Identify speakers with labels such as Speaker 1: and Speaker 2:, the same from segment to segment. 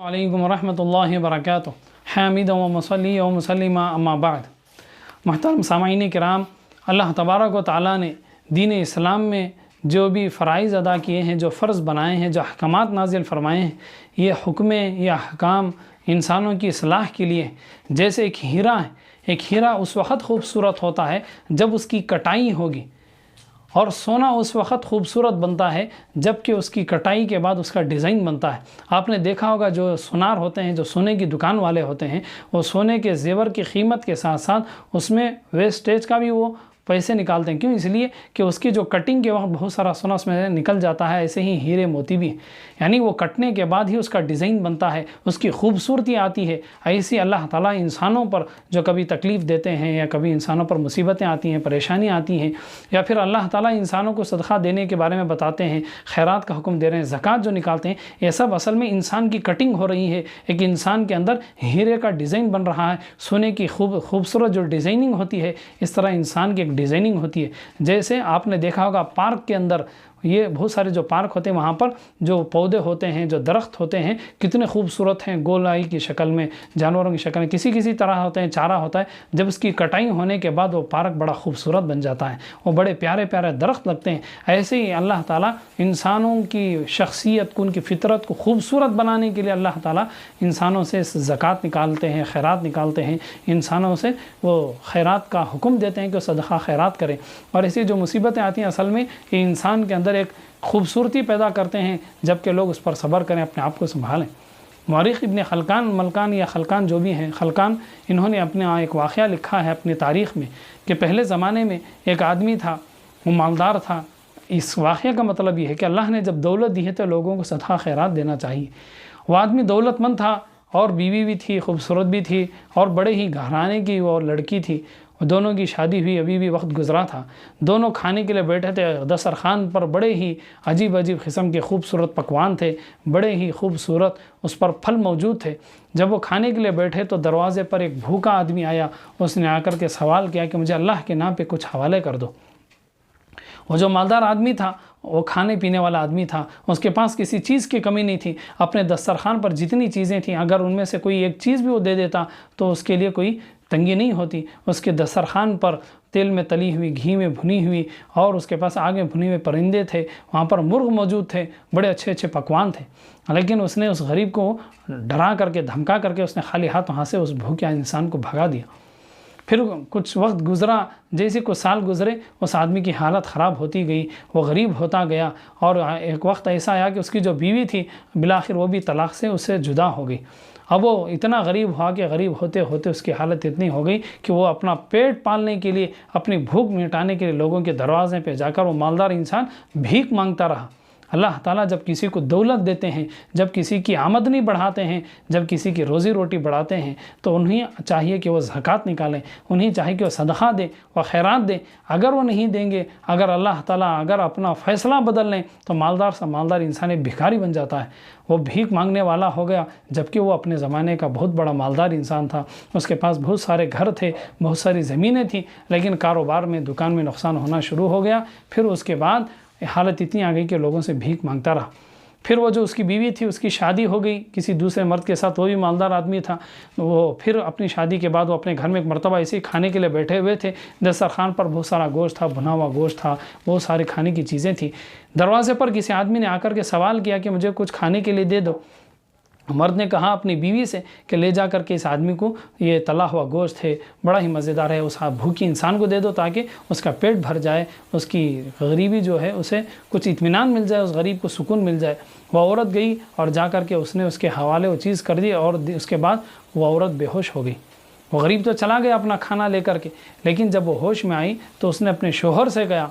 Speaker 1: علیکم ورحمۃ اللہ وبرکاتہ حامد و مصلی و مسلمہ اما بعد۔ محترم سامعین کرام، اللہ تبارک و تعالیٰ نے دین اسلام میں جو بھی فرائض ادا کیے ہیں، جو فرض بنائے ہیں، جو احکامات نازل فرمائے ہیں، یہ حکم یا احکام انسانوں کی اصلاح کے لیے۔ جیسے ایک ہیرا ہے، ایک ہیرا اس وقت خوبصورت ہوتا ہے جب اس کی کٹائی ہوگی، اور سونا اس وقت خوبصورت بنتا ہے جب کہ اس کی کٹائی کے بعد اس کا ڈیزائن بنتا ہے۔ آپ نے دیکھا ہوگا جو سونار ہوتے ہیں، جو سونے کی دکان والے ہوتے ہیں، وہ سونے کے زیور کی قیمت کے ساتھ ساتھ اس میں ویسٹیج کا بھی وہ پیسے نکالتے ہیں۔ کیوں؟ اس لیے کہ اس کی جو کٹنگ کے وقت بہت سارا سونا اس میں نکل جاتا ہے۔ ایسے ہی ہیرے موتی بھی، یعنی وہ کٹنے کے بعد ہی اس کا ڈیزائن بنتا ہے، اس کی خوبصورتی آتی ہے۔ ایسی اللہ تعالیٰ انسانوں پر جو کبھی تکلیف دیتے ہیں، یا کبھی انسانوں پر مصیبتیں آتی ہیں، پریشانیاں آتی ہیں، یا پھر اللہ تعالیٰ انسانوں کو صدقہ دینے کے بارے میں بتاتے ہیں، خیرات کا حکم دے رہے ہیں، زکوٰۃ جو نکالتے ہیں، یہ سب اصل میں انسان کی کٹنگ ہو رہی ہے۔ ایک انسان کے اندر ہیرے کا ڈیزائن بن رہا ہے، سونے کی خوبصورت جو ڈیزائننگ ہوتی ہے، اس طرح انسان کی ایک ڈیزائننگ ہوتی ہے۔ جیسے آپ نے دیکھا ہوگا پارک کے اندر، یہ بہت سارے جو پارک ہوتے ہیں، وہاں پر جو پودے ہوتے ہیں، جو درخت ہوتے ہیں، کتنے خوبصورت ہیں، گولائی کی شکل میں، جانوروں کی شکل میں، کسی طرح ہوتے ہیں، چارہ ہوتا ہے۔ جب اس کی کٹائی ہونے کے بعد وہ پارک بڑا خوبصورت بن جاتا ہے، وہ بڑے پیارے پیارے درخت لگتے ہیں۔ ایسے ہی اللہ تعالیٰ انسانوں کی شخصیت کو، ان کی فطرت کو خوبصورت بنانے کے لیے اللہ تعالیٰ انسانوں سے زکوٰۃ نکالتے ہیں، خیرات نکالتے ہیں، انسانوں سے وہ خیرات کا حکم دیتے ہیں کہ وہ صدقہ خیرات کریں۔ اور ایسی جو مصیبتیں آتی ہیں، اصل میں یہ انسان کے اندر ایک خوبصورتی پیدا کرتے ہیں، جبکہ لوگ اس پر صبر کریں، اپنے آپ کو سنبھالیں۔ مورخ ابن خلکان یا خلکان جو بھی ہیں، خلکان، انہوں نے اپنا ایک واقعہ لکھا ہے اپنی تاریخ میں کہ پہلے زمانے میں ایک آدمی تھا، وہ مالدار تھا۔ اس واقعے کا مطلب یہ ہے کہ اللہ نے جب دولت دی ہے تو لوگوں کو صدقہ خیرات دینا چاہیے۔ وہ آدمی دولت مند تھا، اور بیوی بھی تھی، خوبصورت بھی تھی، اور بڑے ہی گھرانے کی وہ لڑکی تھی۔ دونوں کی شادی ہوئی، ابھی بھی وقت گزرا تھا۔ دونوں کھانے کے لیے بیٹھے تھے دسترخوان پر، بڑے ہی عجیب قسم کے خوبصورت پکوان تھے، بڑے ہی خوبصورت اس پر پھل موجود تھے۔ جب وہ کھانے کے لیے بیٹھے تو دروازے پر ایک بھوکا آدمی آیا۔ اس نے آ کر کے سوال کیا کہ مجھے اللہ کے نام پہ کچھ حوالے کر دو۔ وہ جو مالدار آدمی تھا، وہ کھانے پینے والا آدمی تھا، اس کے پاس کسی چیز کی کمی نہیں تھی۔ اپنے دسترخوان پر جتنی چیزیں تھیں، اگر ان میں سے کوئی ایک چیز بھی وہ دے دیتا تو اس کے لیے کوئی تنگی نہیں ہوتی۔ اس کے دسترخوان پر تیل میں تلی ہوئی، گھی میں بھنی ہوئی، اور اس کے پاس آگے بھنے ہوئے پرندے تھے، وہاں پر مرغ موجود تھے، بڑے اچھے پکوان تھے۔ لیکن اس نے اس غریب کو ڈرا کر کے، دھمکا کر کے، اس نے خالی ہاتھ وہاں سے اس بھوکے انسان کو بھگا دیا۔ پھر کچھ وقت گزرا، جیسے کچھ سال گزرے، اس آدمی کی حالت خراب ہوتی گئی، وہ غریب ہوتا گیا، اور ایک وقت ایسا آیا کہ اس کی جو بیوی تھی، بالآخر وہ بھی طلاق سے اس سے جدا ہو گئی۔ اب وہ اتنا غریب ہوا کہ غریب ہوتے ہوتے اس کی حالت اتنی ہو گئی کہ وہ اپنا پیٹ پالنے کے لیے، اپنی بھوک مٹانے کے لیے لوگوں کے دروازے پہ جا کر وہ مالدار انسان بھیک مانگتا رہا۔ اللہ تعالیٰ جب کسی کو دولت دیتے ہیں، جب کسی کی آمدنی بڑھاتے ہیں، جب کسی کی روزی روٹی بڑھاتے ہیں، تو انہیں چاہیے کہ وہ زکوٰۃ نکالیں، انہیں چاہیے کہ وہ صدقہ دیں، وہ خیرات دیں۔ اگر وہ نہیں دیں گے، اگر اللہ تعالیٰ اگر اپنا فیصلہ بدل لیں، تو مالدار سے مالدار انسان ایک بھکاری بن جاتا ہے، وہ بھیک مانگنے والا ہو گیا، جبکہ وہ اپنے زمانے کا بہت بڑا مالدار انسان تھا۔ اس کے پاس بہت سارے گھر تھے، بہت ساری زمینیں تھیں، لیکن کاروبار میں، دکان میں نقصان ہونا شروع ہو گیا۔ پھر اس کے بعد حالت اتنی آ گئی کہ لوگوں سے بھیک مانگتا رہا۔ پھر وہ جو اس کی بیوی تھی، اس کی شادی ہو گئی کسی دوسرے مرد کے ساتھ، وہ بھی مالدار آدمی تھا۔ وہ پھر اپنی شادی کے بعد وہ اپنے گھر میں ایک مرتبہ ایسے ہی کھانے کے لیے بیٹھے ہوئے تھے، دسترخوان پر بہت سارا گوشت تھا، بھنا ہوا گوشت تھا، بہت سارے کھانے کی چیزیں تھیں۔ دروازے پر کسی آدمی نے آ کر کے سوال کیا کہ مجھے کچھ کھانے کے لیے دے دو۔ مرد نے کہا اپنی بیوی سے کہ لے جا کر کے اس آدمی کو یہ تلا ہوا گوشت ہے، بڑا ہی مزیدار ہے، اس بھوکی انسان کو دے دو تاکہ اس کا پیٹ بھر جائے، اس کی غریبی جو ہے اسے کچھ اطمینان مل جائے، اس غریب کو سکون مل جائے۔ وہ عورت گئی اور جا کر کے اس نے اس کے حوالے وہ چیز کر دی، اور اس کے بعد وہ عورت بے ہوش ہو گئی۔ وہ غریب تو چلا گیا اپنا کھانا لے کر کے، لیکن جب وہ ہوش میں آئی تو اس نے اپنے شوہر سے کہا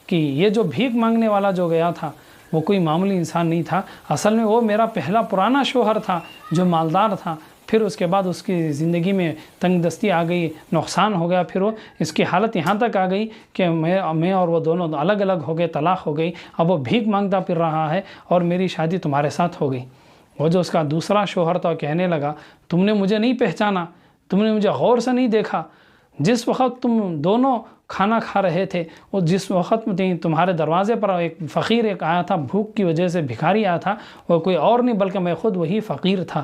Speaker 1: کہ یہ جو بھیک مانگنے والا جو گیا تھا، وہ کوئی معمولی انسان نہیں تھا، اصل میں وہ میرا پہلا پرانا شوہر تھا جو مالدار تھا۔ پھر اس کے بعد اس کی زندگی میں تنگ دستی آ گئی، نقصان ہو گیا، پھر وہ اس کی حالت یہاں تک آ گئی کہ میں اور وہ دونوں الگ الگ ہو گئے، طلاق ہو گئی، اب وہ بھیک مانگتا پھر رہا ہے، اور میری شادی تمہارے ساتھ ہو گئی۔ وہ جو اس کا دوسرا شوہر تھا کہنے لگا تم نے مجھے نہیں پہچانا، تم نے مجھے غور سے نہیں دیکھا، جس وقت تم دونوں کھانا کھا رہے تھے، اور جس وقت تمہارے دروازے پر ایک فقیر ایک آیا تھا، بھوک کی وجہ سے بھکاری آیا تھا، وہ کوئی اور نہیں بلکہ میں خود وہی فقیر تھا،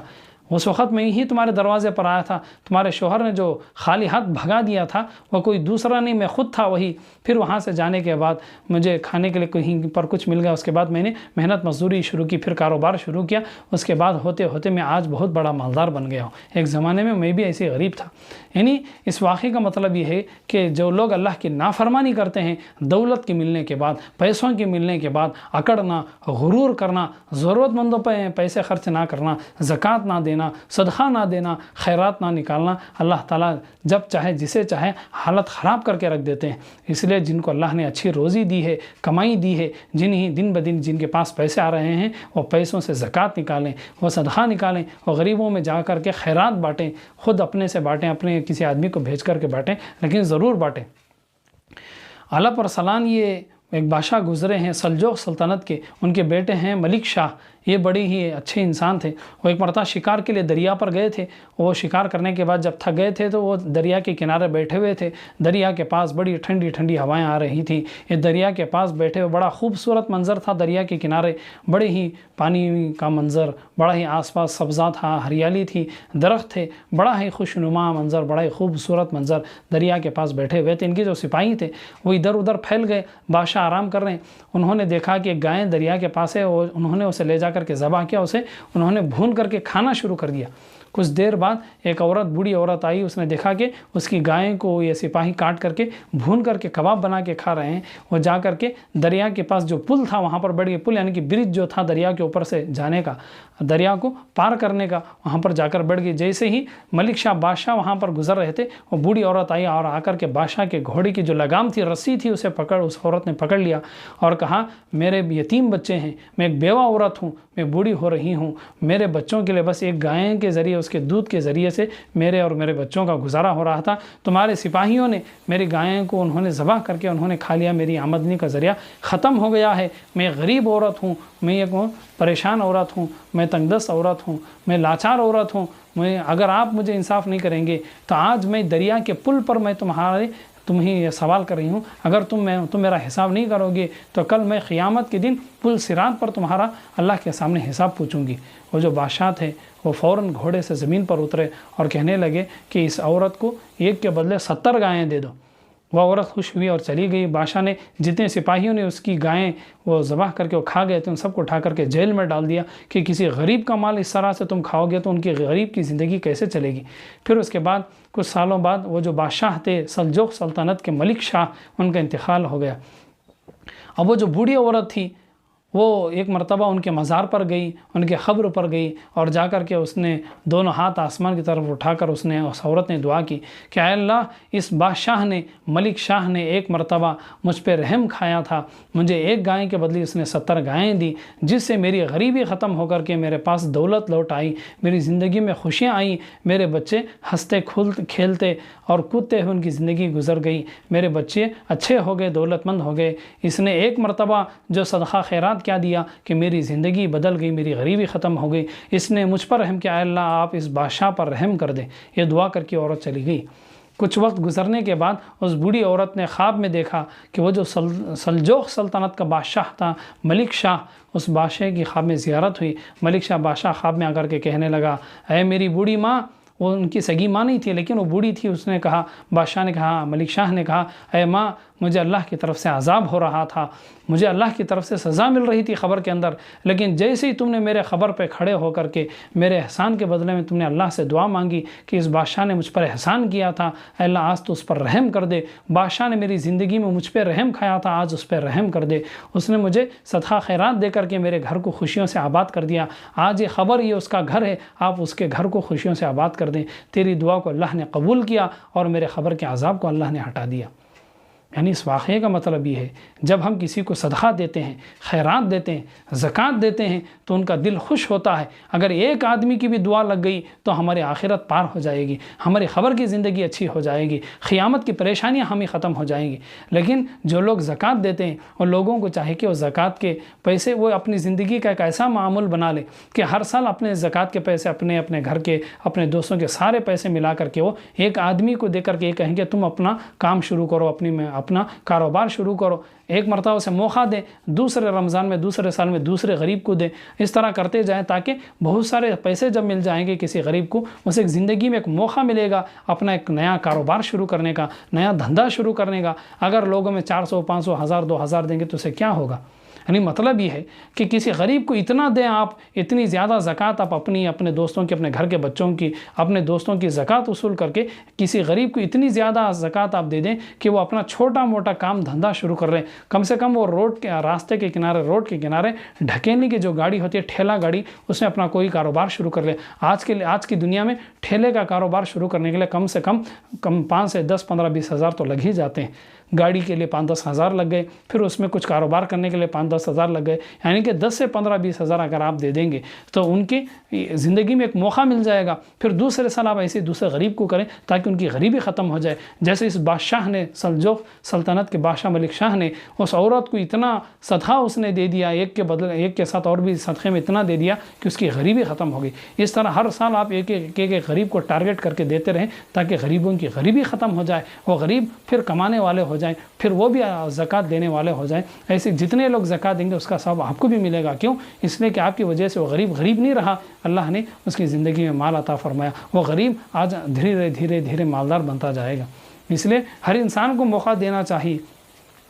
Speaker 1: اس وقت میں ہی تمہارے دروازے پر آیا تھا، تمہارے شوہر نے جو خالی ہاتھ بھگا دیا تھا وہ کوئی دوسرا نہیں، میں خود تھا وہی۔ پھر وہاں سے جانے کے بعد مجھے کھانے کے لیے کہیں پر کچھ مل گیا، اس کے بعد میں نے محنت مزدوری شروع کی، پھر کاروبار شروع کیا، اس کے بعد ہوتے ہوتے میں آج بہت بڑا مالدار بن گیا ہوں۔ ایک زمانے میں بھی ایسے غریب تھا۔ یعنی اس واقعے کا مطلب یہ ہے کہ جو لوگ اللہ کی نافرمانی کرتے ہیں، دولت کے ملنے کے بعد، پیسوں کے ملنے کے بعد اکڑنا، غرور کرنا، ضرورت مندوں پہ پیسے خرچ نہ کرنا، زکوٰۃ نہ دینا، صدقہ نہ دینا، خیرات نہ نکالنا، اللہ تعالیٰ جب چاہے جسے چاہے حالت خراب کر کے رکھ دیتے ہیں۔ اس لیے جن کو اللہ نے اچھی روزی دی ہے، کمائی دی ہے، دن بدن جن کے پاس پیسے آ رہے ہیں، وہ پیسوں سے زکوٰۃ نکالیں، وہ صدقہ نکالیں، وہ غریبوں میں جا کر کے خیرات بانٹیں، خود اپنے سے بانٹیں، اپنے کسی آدمی کو بھیج کر کے بانٹیں، لیکن ضرور بانٹیں۔ اعلیٰ پر سلام یہ ایک بادشاہ گزرے ہیں سلجوق سلطنت کے، ان کے بیٹے ہیں ملک شاہ، یہ بڑے ہی اچھے انسان تھے۔ وہ ایک مرتبہ شکار کے لیے دریا پر گئے تھے، وہ شکار کرنے کے بعد جب تھک گئے تھے تو وہ دریا کے کنارے بیٹھے ہوئے تھے، دریا کے پاس بڑی ٹھنڈی ٹھنڈی ہوائیں آ رہی تھیں، یہ دریا کے پاس بیٹھے ہوئے، بڑا خوبصورت منظر تھا دریا کے کنارے، بڑے ہی پانی کا منظر، بڑا ہی آس پاس سبزہ تھا، ہریالی تھی، درخت تھے، بڑا ہی خوشنما منظر، بڑا ہی خوبصورت منظر، دریا کے پاس بیٹھے ہوئے تھے۔ ان کے جو سپاہی تھے وہ ادھر ادھر پھیل گئے، بادشاہ آرام کر رہے ہیں، انہوں نے دیکھا کہ ایک گائے دریا کے پاس ہے، انہوں نے اسے لے جا کر کے ذبح کیا، اسے انہوں نے بھون کر کے کھانا شروع کر دیا۔ کچھ دیر بعد ایک عورت، بوڑھی عورت آئی، اس نے دیکھا کہ اس کی گائے کو یہ سپاہی کاٹ کر کے بھون کر کے کباب بنا کے کھا رہے ہیں۔ وہ جا کر کے دریا کے پاس جو پل تھا وہاں پر بڑی پل یعنی کہ برج جو تھا دریا کے اوپر سے جانے کا، دریا کو پار کرنے کا، وہاں پر جا کر بیٹھ گئی۔ جیسے ہی ملک شاہ بادشاہ وہاں پر گزر رہے تھے، وہ بوڑھی عورت آئی اور آ کر کے بادشاہ کے گھوڑے کی جو لگام تھی، رسی تھی، اسے اس عورت نے پکڑ لیا اور کہا میرے یتیم بچے ہیں، میں ایک بیوہ عورت ہوں، میں بوڑھی ہو رہی ہوں، میرے بچوں کے لیے بس ایک گائے کے ذریعے، اس کے دودھ کے ذریعے سے میرے اور میرے بچوں کا گزارا ہو رہا تھا، تمہارے سپاہیوں نے میری گائیں کو انہوں نے ذبح کر کے انہوں نے کھا لیا، میری آمدنی کا ذریعہ ختم ہو گیا ہے، میں غریب عورت ہوں، میں ایک پریشان عورت ہوں، میں تنگ دست عورت ہوں، میں لاچار عورت ہوں، اگر آپ مجھے انصاف نہیں کریں گے تو آج میں دریا کے پل پر میں تمہیں یہ سوال کر رہی ہوں، اگر تم میرا حساب نہیں کرو گے تو کل میں قیامت کے دن پل صراط پر تمہارا اللہ کے سامنے حساب پوچھوں گی۔ وہ جو بادشاہ تھے وہ فوراً گھوڑے سے زمین پر اترے اور کہنے لگے کہ اس عورت کو ایک کے بدلے 70 گائیں دے دو۔ وہ عورت خوش ہوئی اور چلی گئی۔ بادشاہ نے جتنے سپاہیوں نے اس کی گائیں وہ ذبح کر کے وہ کھا گئے تھے، ان سب کو اٹھا کر کے جیل میں ڈال دیا کہ کسی غریب کا مال اس طرح سے تم کھاؤ گے تو ان کی غریب کی زندگی کیسے چلے گی۔ پھر اس کے بعد کچھ سالوں بعد وہ جو بادشاہ تھے سلجوق سلطنت کے ملک شاہ، ان کا انتقال ہو گیا۔ اب وہ جو بوڑھی عورت تھی وہ ایک مرتبہ ان کے مزار پر گئی، ان کے قبر پر گئی اور جا کر کے اس نے دونوں ہاتھ آسمان کی طرف اٹھا کر اس عورت نے دعا کی کہ اے اللہ، اس بادشاہ نے، ملک شاہ نے ایک مرتبہ مجھ پہ رحم کھایا تھا، مجھے ایک گائے کے بدلے اس نے 70 گائیں دی، جس سے میری غریبی ختم ہو کر کے میرے پاس دولت لوٹ آئی، میری زندگی میں خوشیاں آئیں، میرے بچے ہنستے کھیلتے اور کودتے ہوئے ان کی زندگی گزر گئی، میرے بچے اچھے ہو گئے، دولت مند ہو گئے۔ اس نے ایک مرتبہ جو صدقہ خیرات کیا دیا کہ میری زندگی بدل گئی، میری غریبی ختم ہو گئی، اس نے مجھ پر رحم کیا، اے اللہ آپ اس بادشاہ پر رحم کر دیں۔ یہ دعا کر کے عورت چلی گئی۔ کچھ وقت گزرنے کے بعد اس بوڑھی عورت نے خواب میں دیکھا کہ وہ جو سلجوق سلطنت کا بادشاہ تھا ملک شاہ، اس بادشاہ کی خواب میں زیارت ہوئی۔ ملک شاہ بادشاہ خواب میں آ کر کے کہنے لگا اے میری بوڑھی ماں، وہ ان کی سگی ماں نہیں تھی لیکن وہ بوڑھی تھی، اس نے کہا، بادشاہ نے کہا، ملک شاہ نے کہا اے ماں، مجھے اللہ کی طرف سے عذاب ہو رہا تھا، مجھے اللہ کی طرف سے سزا مل رہی تھی قبر کے اندر، لیکن جیسے ہی تم نے میرے قبر پہ کھڑے ہو کر کے میرے احسان کے بدلے میں تم نے اللہ سے دعا مانگی کہ اس بادشاہ نے مجھ پر احسان کیا تھا، اے اللہ آج تو اس پر رحم کر دے، بادشاہ نے میری زندگی میں مجھ پہ رحم کھایا تھا، آج اس پہ رحم کر دے، اس نے مجھے صدقہ خیرات دے کر کے میرے گھر کو خوشیوں سے آباد کر دیا، آج یہ خبر یہ اس کا گھر ہے، آپ اس کے گھر کو خوشیوں سے آباد کر دیں۔ تیری دعا کو اللہ نے قبول کیا اور میرے قبر کے عذاب کو اللہ نے ہٹا دیا۔ یعنی اس واقعے کا مطلب یہ ہے جب ہم کسی کو صدقہ دیتے ہیں، خیرات دیتے ہیں، زکوٰۃ دیتے ہیں تو ان کا دل خوش ہوتا ہے۔ اگر ایک آدمی کی بھی دعا لگ گئی تو ہماری آخرت پار ہو جائے گی، ہماری قبر کی زندگی اچھی ہو جائے گی، قیامت کی پریشانیاں ہمیں ختم ہو جائیں گی۔ لیکن جو لوگ زکوٰۃ دیتے ہیں اور لوگوں کو چاہے کہ وہ زکوٰۃ کے پیسے وہ اپنی زندگی کا ایک ایسا معمول بنا لے کہ ہر سال اپنے زکوٰۃ کے پیسے اپنے گھر کے، اپنے دوستوں کے سارے پیسے ملا کر کے وہ ایک آدمی کو دے کر کے یہ کہیں گے تم اپنا کام شروع کرو، اپنا کاروبار شروع کرو، ایک مرتبہ اسے موقع دیں، دوسرے رمضان میں، دوسرے سال میں دوسرے غریب کو دیں، اس طرح کرتے جائیں تاکہ بہت سارے پیسے جب مل جائیں گے کسی غریب کو، اسے ایک زندگی میں ایک موقع ملے گا اپنا ایک نیا کاروبار شروع کرنے کا، نیا دھندا شروع کرنے کا۔ اگر لوگوں میں 400 500 1000 2000 دیں گے تو اسے کیا ہوگا؟ یعنی مطلب یہ ہے کہ کسی غریب کو اتنا دیں آپ، اتنی زیادہ زکوٰۃ آپ اپنے دوستوں کی، اپنے گھر کے بچوں کی، اپنے دوستوں کی زکوٰۃ وصول کر کے کسی غریب کو اتنی زیادہ زکوٰۃ آپ دے دیں کہ وہ اپنا چھوٹا موٹا کام دھندا شروع کر رہے ہیں۔ کم سے کم وہ راستے کے کنارے، روڈ کے کنارے ڈھکیلنے کی جو گاڑی ہوتی ہے، ٹھیلا گاڑی، اس میں اپنا کوئی کاروبار شروع کر لیں۔ آج کی دنیا میں ٹھیلے کا کاروبار شروع کرنے کے لیے کم سے کم 5 سے 10 15 20 ہزار تو لگ ہی جاتے ہیں۔ گاڑی کے لیے 5 10 ہزار لگ گئے، پھر اس میں کچھ کاروبار کرنے کے لیے 5 10 ہزار لگ گئے، یعنی کہ 10 سے 15 20 ہزار اگر آپ دے دیں گے تو ان کی زندگی میں ایک موقع مل جائے گا۔ پھر دوسرے سال آپ ایسے دوسرے غریب کو کریں تاکہ ان کی غریبی ختم ہو جائے۔ جیسے اس بادشاہ نے، سلجوق سلطنت کے بادشاہ ملک شاہ نے اس عورت کو اتنا صدقہ اس نے دے دیا، ایک کے بدلے ایک کے ساتھ اور بھی صدقے میں اتنا دے دیا کہ اس کی غریبی ختم ہو گئی۔ اس طرح ہر سال آپ ایک غریب کو ٹارگٹ کر کے دیتے رہیں تاکہ غریبوں کی غریبی ختم ہو جائے، وہ غریب پھر کمانے والے ہو جائیں، پھر وہ بھی زکوٰۃ دینے والے ہو جائیں۔ ایسے جتنے لوگ زکوٰۃ دیں گے اس کا ثواب آپ کو بھی ملے گا۔ کیوں؟ اس لیے کہ آپ کی وجہ سے وہ غریب نہیں رہا، اللہ نے اس کی زندگی میں مال عطا فرمایا، وہ غریب آج دھیرے دھیرے مالدار بنتا جائے گا۔ اس لیے ہر انسان کو موقع دینا چاہیے۔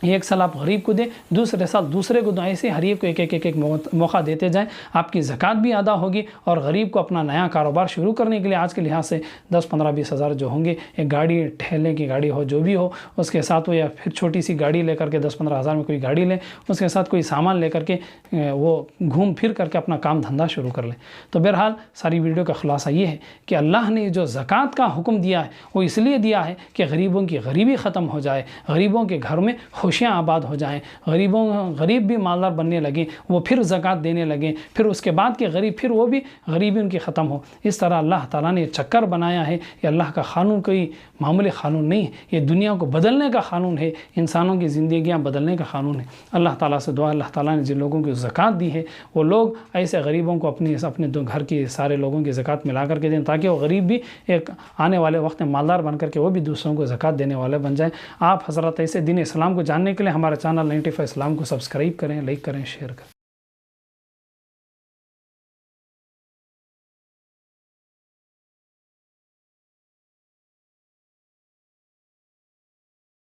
Speaker 1: ایک سال آپ غریب کو دیں، دوسرے سال دوسرے کو دیں، ایسے ہر ایک کو ایک موقع دیتے جائیں، آپ کی زکوٰۃ بھی ادا ہوگی اور غریب کو اپنا نیا کاروبار شروع کرنے کے لیے آج کے لحاظ سے 10 15 20 ہزار جو ہوں گے، ایک گاڑی، ٹھیلے کی گاڑی ہو جو بھی ہو اس کے ساتھ وہ، یا پھر چھوٹی سی گاڑی لے کر کے 10 15 ہزار میں کوئی گاڑی لیں، اس کے ساتھ کوئی سامان لے کر کے وہ گھوم پھر کر کے اپنا کام دھندا شروع کر لیں۔ تو بہرحال ساری ویڈیو کا خلاصہ یہ ہے کہ اللہ نے جو زکوٰۃ کا حکم دیا ہے وہ اس لیے دیا ہے کہ غریبوں کی غریبی ختم ہو جائے، غریبوں کے گھر میں خوشیاں آباد ہو جائیں، غریب بھی مالدار بننے لگیں، وہ پھر زکوٰۃ دینے لگیں، پھر اس کے بعد کے غریب پھر وہ بھی غریبی ان کی ختم ہو۔ اس طرح اللہ تعالیٰ نے یہ چکر بنایا ہے۔ یہ اللہ کا قانون کوئی معمولی قانون نہیں ہے، یہ دنیا کو بدلنے کا قانون ہے، انسانوں کی زندگیاں بدلنے کا قانون ہے۔ اللہ تعالیٰ سے دعا، اللہ تعالیٰ نے جن لوگوں کو زکوٰۃ دی ہے وہ لوگ ایسے غریبوں کو اپنے گھر کی سارے لوگوں کی زکوٰۃ ملا کر کے دیں تاکہ وہ غریب بھی ایک آنے والے وقت میں مالدار بن کر کے وہ بھی دوسروں کو زکوٰۃ دینے والے بن جائیں۔ آپ حضرات ایسے دین اسلام کو جاننے کے لیے ہمارے چینل 95 اسلام کو سبسکرائب کریں، لائک کریں، شیئر کریں۔